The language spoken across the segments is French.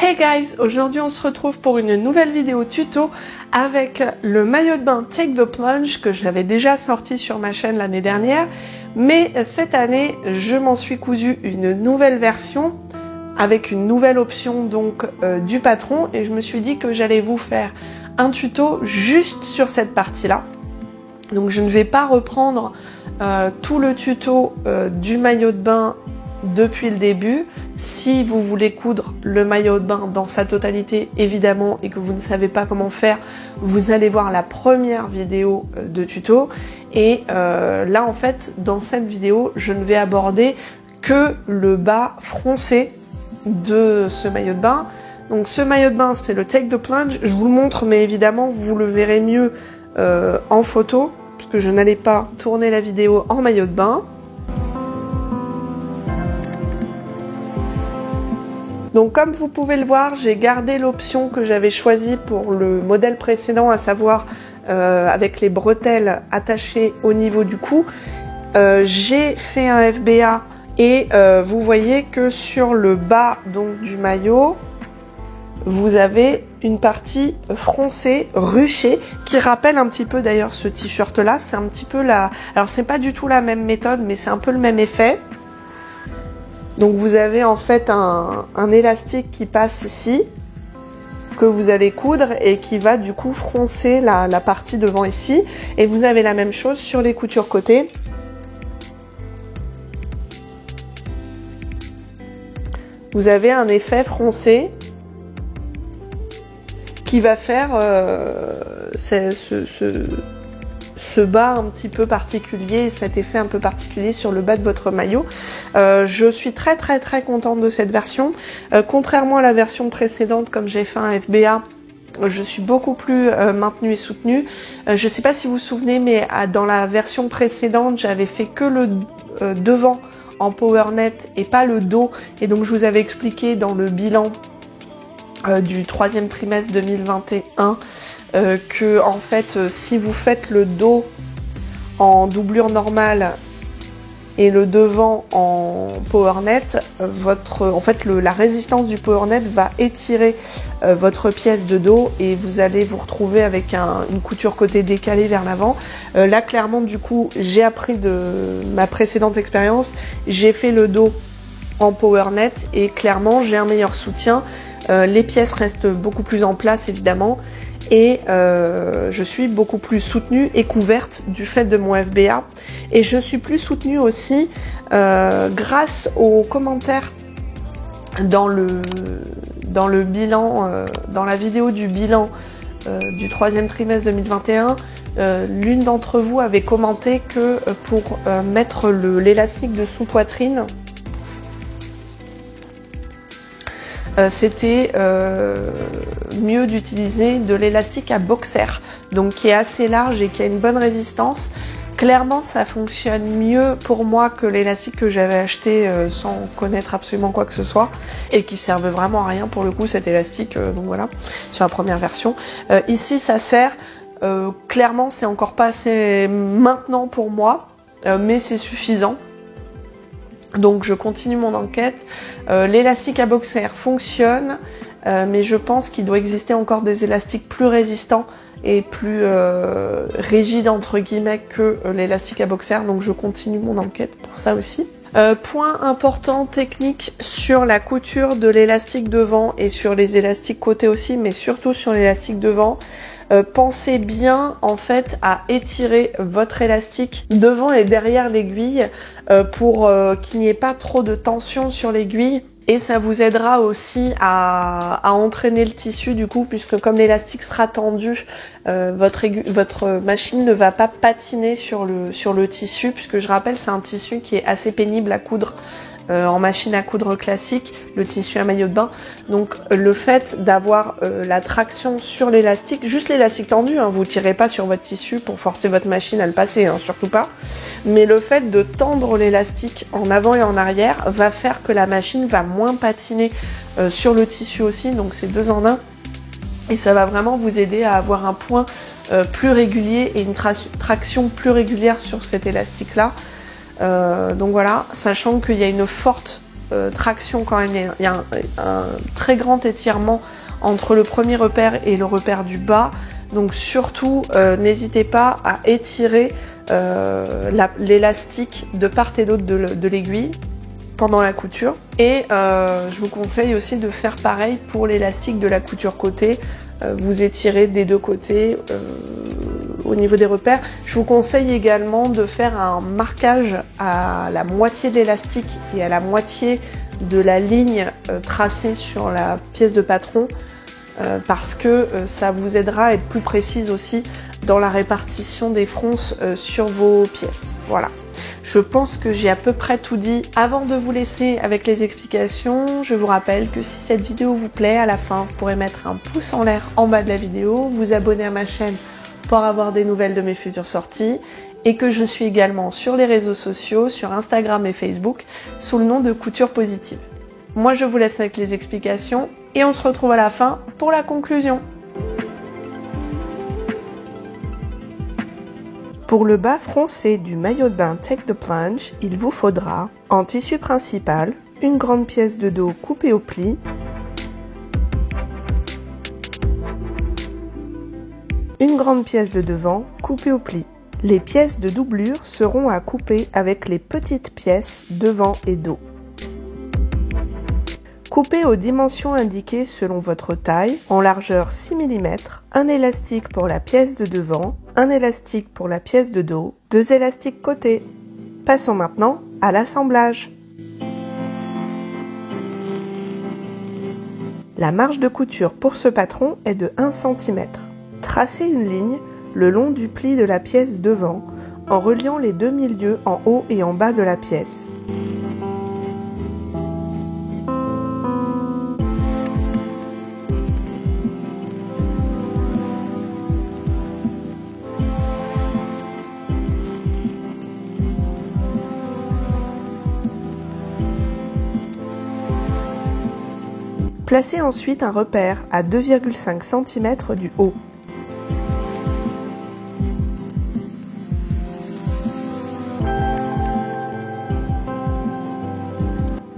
Hey guys, aujourd'hui on se retrouve pour une nouvelle vidéo tuto avec le maillot de bain Take the Plunge que j'avais déjà sorti sur ma chaîne l'année dernière, mais cette année je m'en suis cousu une nouvelle version avec une nouvelle option donc du patron, et je me suis dit que j'allais vous faire un tuto juste sur cette partie là. Donc je ne vais pas reprendre tout le tuto du maillot de bain depuis le début. Si vous voulez coudre le maillot de bain dans sa totalité évidemment et que vous ne savez pas comment faire, vous allez voir la première vidéo de tuto, et là en fait dans cette vidéo je ne vais aborder que le bas froncé de ce maillot de bain. Donc ce maillot de bain c'est le Take the Plunge, je vous le montre mais évidemment vous le verrez mieux en photo puisque je n'allais pas tourner la vidéo en maillot de bain. Donc comme vous pouvez le voir, j'ai gardé l'option que j'avais choisie pour le modèle précédent, à savoir avec les bretelles attachées au niveau du cou. J'ai fait un FBA et vous voyez que sur le bas donc du maillot, vous avez une partie froncée, ruchée, qui rappelle un petit peu d'ailleurs ce t-shirt là. C'est un petit peu la... Alors c'est pas du tout la même méthode, mais c'est un peu le même effet. Donc vous avez en fait un élastique qui passe ici, que vous allez coudre et qui va du coup froncer la partie devant ici. Et vous avez la même chose sur les coutures côté. Vous avez un effet qui va faire ce bas un petit peu particulier, cet effet un peu particulier sur le bas de votre maillot. Je suis très contente de cette version. Contrairement à la version précédente, comme j'ai fait un FBA, je suis beaucoup plus maintenue et soutenue. Je sais pas si vous vous souvenez, mais dans la version précédente, j'avais fait que le devant en PowerNet et pas le dos. Et donc je vous avais expliqué dans le bilan du troisième trimestre 2021 que en fait si vous faites le dos en doublure normale et le devant en PowerNet, la résistance du PowerNet va étirer votre pièce de dos et vous allez vous retrouver avec une couture côté décalée vers l'avant. Là clairement du coup j'ai appris de ma précédente expérience, j'ai fait le dos en PowerNet et clairement j'ai un meilleur soutien. Les pièces restent beaucoup plus en place évidemment, et je suis beaucoup plus soutenue et couverte du fait de mon FBA, et je suis plus soutenue aussi grâce aux commentaires dans le bilan, dans la vidéo du bilan du troisième trimestre 2021. L'une d'entre vous avait commenté que pour mettre l'élastique de sous-poitrine, c'était mieux d'utiliser de l'élastique à boxer, donc qui est assez large et qui a une bonne résistance. Clairement ça fonctionne mieux pour moi que l'élastique que j'avais acheté sans connaître absolument quoi que ce soit, et qui servait vraiment à rien pour le coup cet élastique, donc voilà, sur la première version. Ici ça sert, clairement c'est encore pas assez maintenant pour moi, mais c'est suffisant. Donc je continue mon enquête. L'élastique à boxer fonctionne, mais je pense qu'il doit exister encore des élastiques plus résistants et plus rigides entre guillemets que l'élastique à boxer. Donc je continue mon enquête pour ça aussi. Point important technique sur la couture de l'élastique devant et sur les élastiques côté aussi, mais surtout sur l'élastique devant. Pensez bien en fait à étirer votre élastique devant et derrière l'aiguille pour qu'il n'y ait pas trop de tension sur l'aiguille, et ça vous aidera aussi à entraîner le tissu du coup, puisque comme l'élastique sera tendu, votre machine ne va pas patiner sur le tissu, puisque je rappelle c'est un tissu qui est assez pénible à coudre en machine à coudre classique, le tissu à maillot de bain. Donc le fait d'avoir la traction sur l'élastique, juste l'élastique tendu, hein, vous tirez pas sur votre tissu pour forcer votre machine à le passer, hein, surtout pas, mais le fait de tendre l'élastique en avant et en arrière va faire que la machine va moins patiner sur le tissu aussi, donc c'est 2 en 1, et ça va vraiment vous aider à avoir un point plus régulier et une traction plus régulière sur cet élastique là. Donc voilà, sachant qu'il y a une forte traction quand même, il y a un très grand étirement entre le premier repère et le repère du bas. Donc surtout, n'hésitez pas à étirer l'élastique de part et d'autre de l'aiguille pendant la couture. Et je vous conseille aussi de faire pareil pour l'élastique de la couture côté. Vous étirez des deux côtés au niveau des repères. Je vous conseille également de faire un marquage à la moitié de l'élastique et à la moitié de la ligne tracée sur la pièce de patron parce que ça vous aidera à être plus précise aussi dans la répartition des fronces sur vos pièces. Voilà. Je pense que j'ai à peu près tout dit. Avant de vous laisser avec les explications, je vous rappelle que si cette vidéo vous plaît, à la fin, vous pourrez mettre un pouce en l'air en bas de la vidéo, vous abonner à ma chaîne pour avoir des nouvelles de mes futures sorties, et que je suis également sur les réseaux sociaux, sur Instagram et Facebook, sous le nom de Couture Positive. Moi, je vous laisse avec les explications, et on se retrouve à la fin pour la conclusion. Pour le bas froncé du maillot de bain Take the Plunge, il vous faudra, en tissu principal, une grande pièce de dos coupée au pli, une grande pièce de devant coupée au pli. Les pièces de doublure seront à couper avec les petites pièces devant et dos. Coupez aux dimensions indiquées selon votre taille, en largeur 6 mm, un élastique pour la pièce de devant, un élastique pour la pièce de dos, 2 élastiques côté. Passons maintenant à l'assemblage. La marge de couture pour ce patron est de 1 cm. Tracez une ligne le long du pli de la pièce devant en reliant les deux milieux en haut et en bas de la pièce. Placez ensuite un repère à 2,5 cm du haut.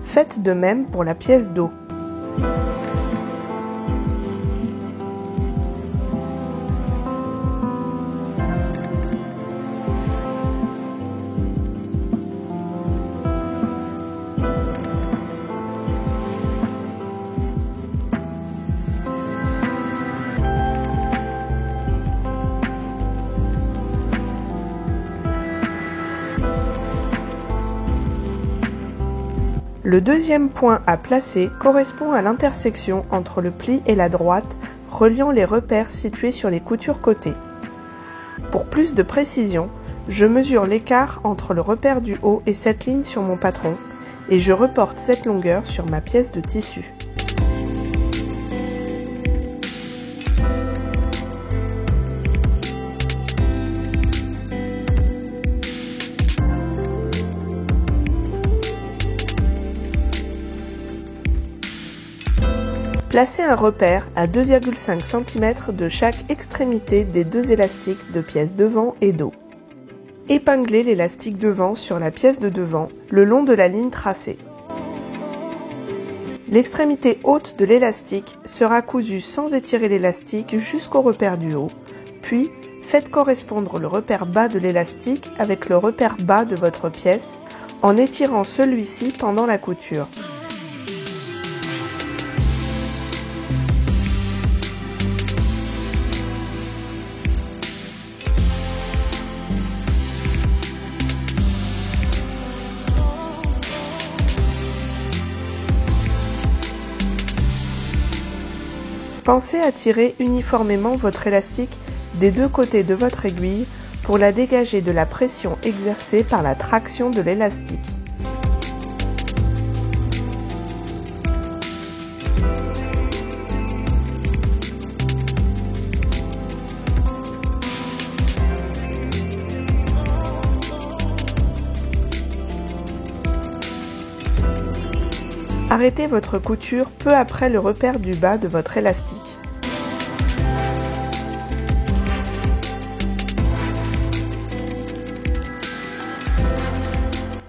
Faites de même pour la pièce dos. Le deuxième point à placer correspond à l'intersection entre le pli et la droite, reliant les repères situés sur les coutures côté. Pour plus de précision, je mesure l'écart entre le repère du haut et cette ligne sur mon patron, et je reporte cette longueur sur ma pièce de tissu. Placez un repère à 2,5 cm de chaque extrémité des deux élastiques de pièce devant et dos. Épinglez l'élastique devant sur la pièce de devant, le long de la ligne tracée. L'extrémité haute de l'élastique sera cousue sans étirer l'élastique jusqu'au repère du haut, puis faites correspondre le repère bas de l'élastique avec le repère bas de votre pièce en étirant celui-ci pendant la couture. Pensez à tirer uniformément votre élastique des deux côtés de votre aiguille pour la dégager de la pression exercée par la traction de l'élastique. Arrêtez votre couture peu après le repère du bas de votre élastique.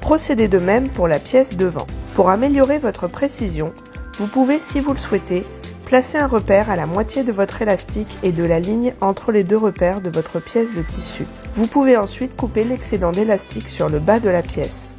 Procédez de même pour la pièce devant. Pour améliorer votre précision, vous pouvez, si vous le souhaitez, placer un repère à la moitié de votre élastique et de la ligne entre les deux repères de votre pièce de tissu. Vous pouvez ensuite couper l'excédent d'élastique sur le bas de la pièce.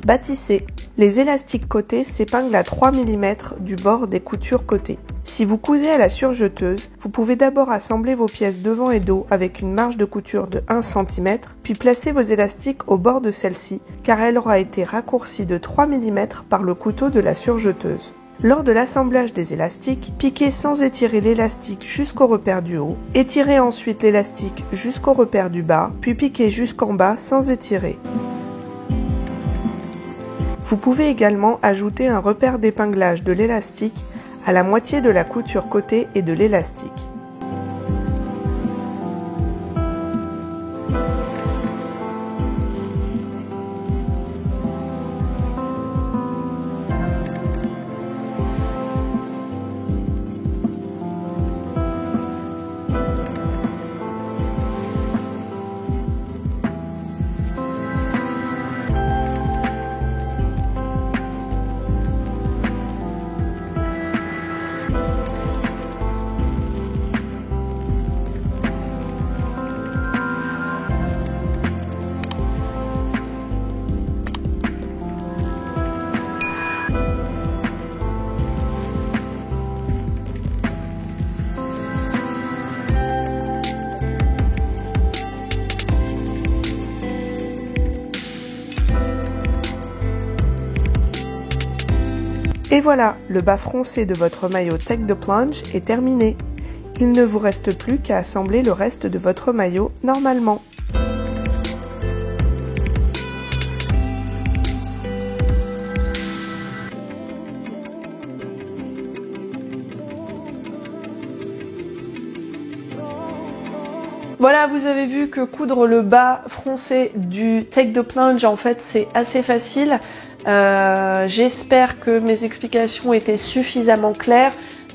Bâtissez. Les élastiques côtés s'épinglent à 3 mm du bord des coutures côtés. Si vous cousez à la surjeteuse, vous pouvez d'abord assembler vos pièces devant et dos avec une marge de couture de 1 cm, puis placer vos élastiques au bord de celle-ci, car elle aura été raccourcie de 3 mm par le couteau de la surjeteuse. Lors de l'assemblage des élastiques, piquez sans étirer l'élastique jusqu'au repère du haut, étirez ensuite l'élastique jusqu'au repère du bas, puis piquez jusqu'en bas sans étirer. Vous pouvez également ajouter un repère d'épinglage de l'élastique à la moitié de la couture côté et de l'élastique. Et voilà, le bas froncé de votre maillot Take the Plunge est terminé. Il ne vous reste plus qu'à assembler le reste de votre maillot normalement. Voilà, vous avez vu que coudre le bas froncé du Take the Plunge, en fait, c'est assez facile. J'espère que mes explications étaient suffisamment claires,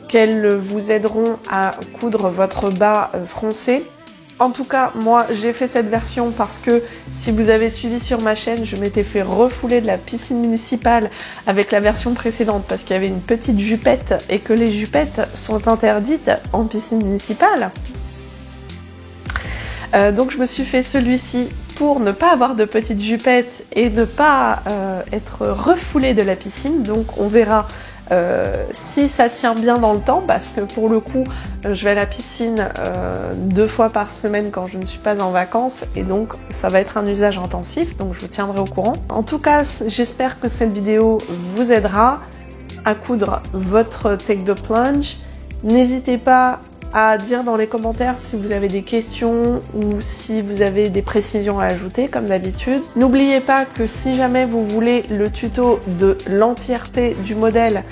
qu'elles vous aideront à coudre votre bas froncé. En tout cas, moi, j'ai fait cette version parce que si vous avez suivi sur ma chaîne, je m'étais fait refouler de la piscine municipale avec la version précédente parce qu'il y avait une petite jupette et que les jupettes sont interdites en piscine municipale. Donc je me suis fait celui-ci pour ne pas avoir de petite jupette et ne pas être refoulée de la piscine. Donc on verra si ça tient bien dans le temps, parce que pour le coup je vais à la piscine 2 fois par semaine quand je ne suis pas en vacances, et donc ça va être un usage intensif, donc je vous tiendrai au courant. En tout cas, j'espère que cette vidéo vous aidera à coudre votre Take the Plunge. N'hésitez pas à dire dans les commentaires si vous avez des questions ou si vous avez des précisions à ajouter, comme d'habitude. N'oubliez pas que si jamais vous voulez le tuto de l'entièreté du modèle,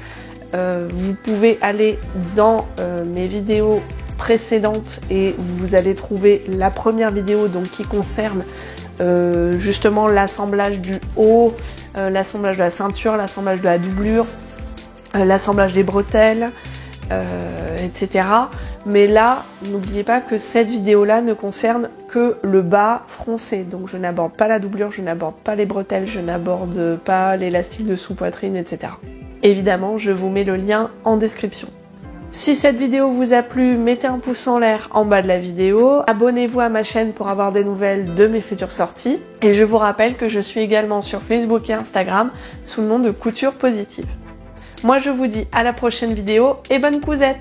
vous pouvez aller dans mes vidéos précédentes et vous allez trouver la première vidéo donc qui concerne justement l'assemblage du haut, l'assemblage de la ceinture, l'assemblage de la doublure, l'assemblage des bretelles, etc. Mais là, n'oubliez pas que cette vidéo-là ne concerne que le bas froncé. Donc je n'aborde pas la doublure, je n'aborde pas les bretelles, je n'aborde pas l'élastique de sous-poitrine, etc. Évidemment, je vous mets le lien en description. Si cette vidéo vous a plu, mettez un pouce en l'air en bas de la vidéo. Abonnez-vous à ma chaîne pour avoir des nouvelles de mes futures sorties. Et je vous rappelle que je suis également sur Facebook et Instagram sous le nom de Couture Positive. Moi, je vous dis à la prochaine vidéo et bonne cousette!